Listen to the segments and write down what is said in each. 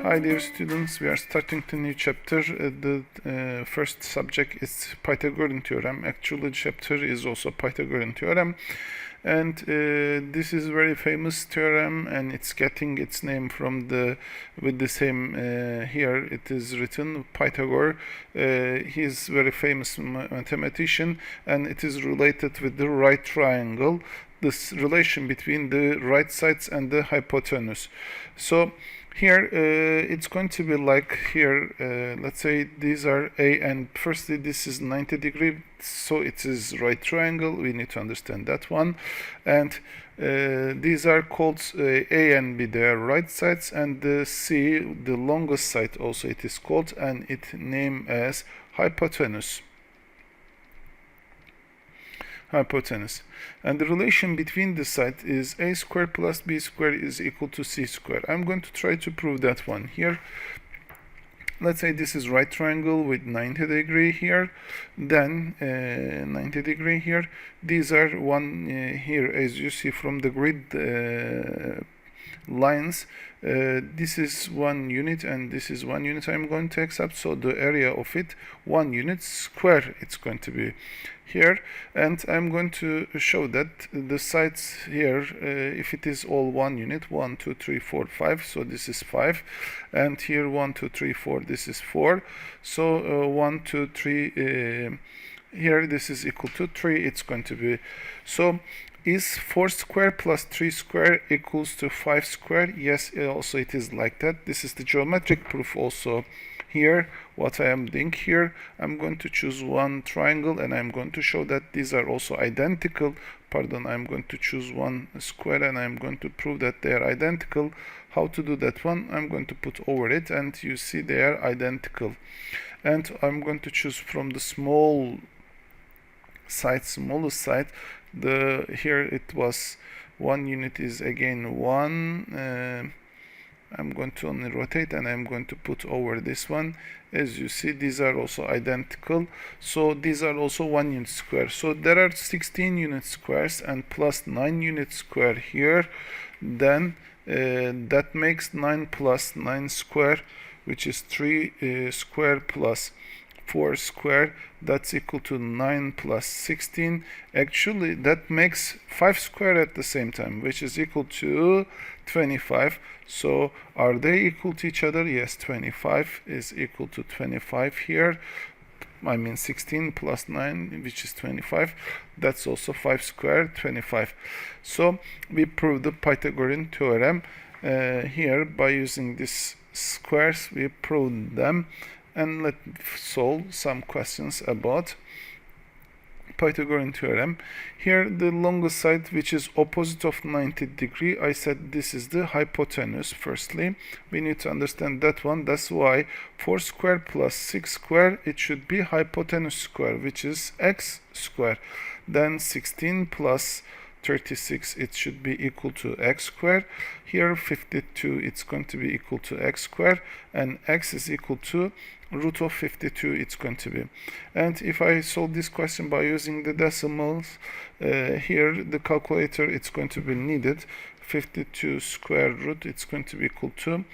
Hi dear students, we are starting the new chapter. The first subject is Pythagorean theorem. Actually the chapter is also Pythagorean theorem, and this is very famous theorem, and it's getting its name from with the same here it is written Pythagoras. He is very famous mathematician, and it is related with the right triangle, this relation between the right sides and the hypotenuse. So here it's going to be like here, let's say these are A, and firstly this is 90 degree, so it is right triangle, we need to understand that one, and these are called A and B, they are right sides, and the C, the longest side also it is called, and it named as hypotenuse. And the relation between the sides is a square plus b square is equal to c square. I'm going to try to prove that one here. Let's say this is right triangle with 90 degree here, then 90 degree here. These are one here, as you see from the grid lines. This is 1 unit and this is 1 unit I'm going to accept, so the area of it 1 unit square it's going to be here, and I'm going to show that the sides here, if it is all 1 unit, 1 2 3 4 5, so this is 5, and here 1 2 3 4, this is 4, so 1 2 3 here this is equal to 3, it's going to be, so is 4 square plus 3 square equals to 5 square? Yes, also it is like that. This is the geometric proof also. Here, what I am doing here, I'm going to choose one triangle and I'm going to show that these are also identical. Pardon, I'm going to choose one square and I'm going to prove that they are identical. How to do that one? I'm going to put over it and you see they are identical. And I'm going to choose from the smallest side. Here it was 1 unit is again 1. I'm going to only rotate and I'm going to put over this one. As you see, these are also identical, so these are also 1 unit square. So there are 16 unit squares and plus 9 unit square here, then that makes 9 plus 9 square, which is 3 square plus 4 square, that's equal to 9 plus 16. Actually that makes 5 square at the same time, which is equal to 25. So are they equal to each other? Yes, 25 is equal to 25 here. I mean 16 plus 9, which is 25. That's also 5 square, 25. So we proved the Pythagorean theorem here by using these squares. We proved them. And let's solve some questions about Pythagorean theorem. Here the longest side, which is opposite of 90 degree, I said this is the hypotenuse. Firstly, we need to understand that one. That's why 4 square plus 6 square, it should be hypotenuse square, which is x square. Then 16 plus 36, it should be equal to x square. Here 52, it's going to be equal to x square, and x is equal to root of 52, it's going to be. And if I solve this question by using the decimals, here the calculator, it's going to be needed. 52 square root, it's going to be equal to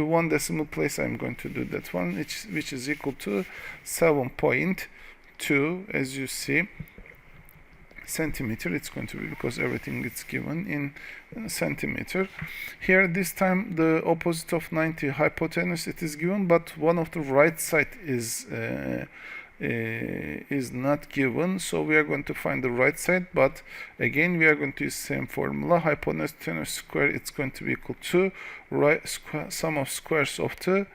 one decimal place, I'm going to do that one, which is equal to 7.2, as you see, centimeter it's going to be, because everything is given in centimeter. Here this time the opposite of 90 hypotenuse it is given, but one of the right side is not given, so we are going to find the right side, but again we are going to use the same formula. Hypotenuse square, it's going to be equal to sum of squares of the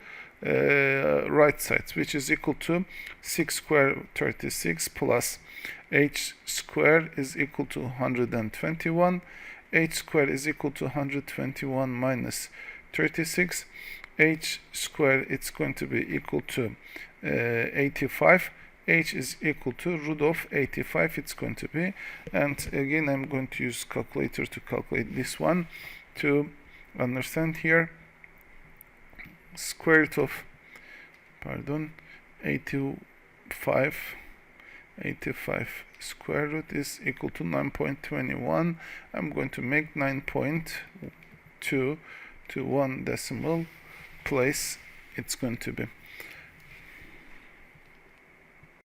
right sides, which is equal to 6 square 36 plus h square is equal to 121. H square is equal to 121 minus 36. H square, it's going to be equal to 85. H is equal to root of 85, it's going to be, and again I'm going to use calculator to calculate this one to understand here. Square root of 85 85 square root is equal to 9.21. I'm going to make 9.2 to 1 decimal place it's going to be.